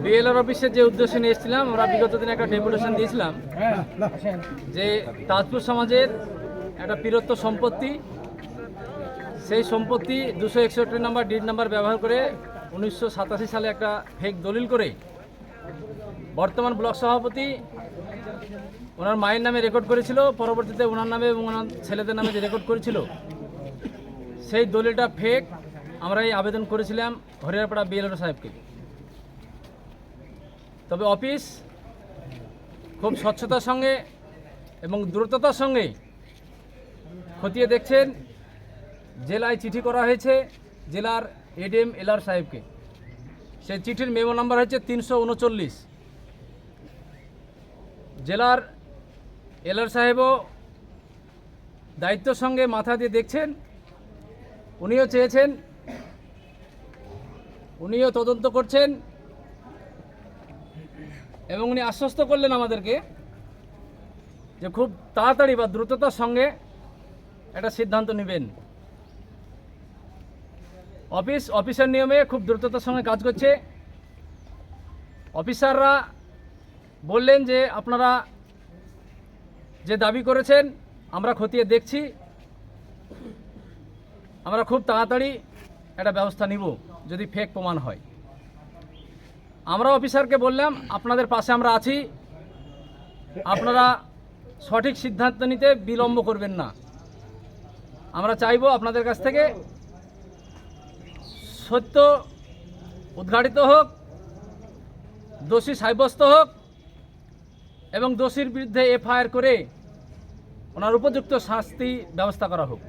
BLR অফিসে যে উদ্দেশ্য নিয়ে এসেছিলাম, আমরা বিগত দিনে একটা ডেপুটেশন দিয়েছিলাম যে তাজপুর সমাজের একটা পীরত্ব সম্পত্তি, সেই সম্পত্তি 261 নম্বর ডিড নাম্বার ব্যবহার করে 1987 সালে একটা ফেক দলিল করে বর্তমান ব্লক সভাপতি ওনার মায়ের নামে রেকর্ড করেছিল, পরবর্তীতে ওনার নামে এবং ওনার ছেলেদের নামে যে রেকর্ড করেছিল সেই দলিলটা ফেক। আমরা এই আবেদন করেছিলাম হরিয়ারপাড়া বিএলআর সাহেবকে। তবে অফিস খুব স্বচ্ছতার সঙ্গে এবং দ্রুততার সঙ্গে খতিয়ে দেখছেন। জেলায় চিঠি করা হয়েছে জেলার এডিএম এলআর সাহেবকে, সেই চিঠির মেমো নাম্বার হচ্ছে 339। জেলার এলআর সাহেবও দায়িত্বের সঙ্গে মাথা দিয়ে দেখছেন, উনিও চেয়েছেন, উনিও তদন্ত করছেন এবং উনি আশ্বস্ত করলেন আমাদেরকে যে খুব তাড়াতাড়ি বা দ্রুততার সঙ্গে একটা সিদ্ধান্ত নেবেন। অফিসের নিয়মে খুব দ্রুততার সঙ্গে কাজ করছে। অফিসাররা বললেন যে আপনারা যে দাবি করেছেন আমরা খতিয়ে দেখছি, আমরা খুব তাড়াতাড়ি একটা ব্যবস্থা নিব যদি ফেক প্রমাণ হয়। আমরা অফিসারকে বললাম আপনাদের পাশে আমরা আছি, আপনারা সঠিক সিদ্ধান্ত নিতে বিলম্ব করবেন না। আমরা চাইব আপনাদের কাছ থেকে সত্য উদ্ঘাটিত হোক, দোষী সাব্যস্ত হোক এবং দোষীর বিরুদ্ধে এফআইআর করে ওনার উপযুক্ত শাস্তি ব্যবস্থা করা হোক।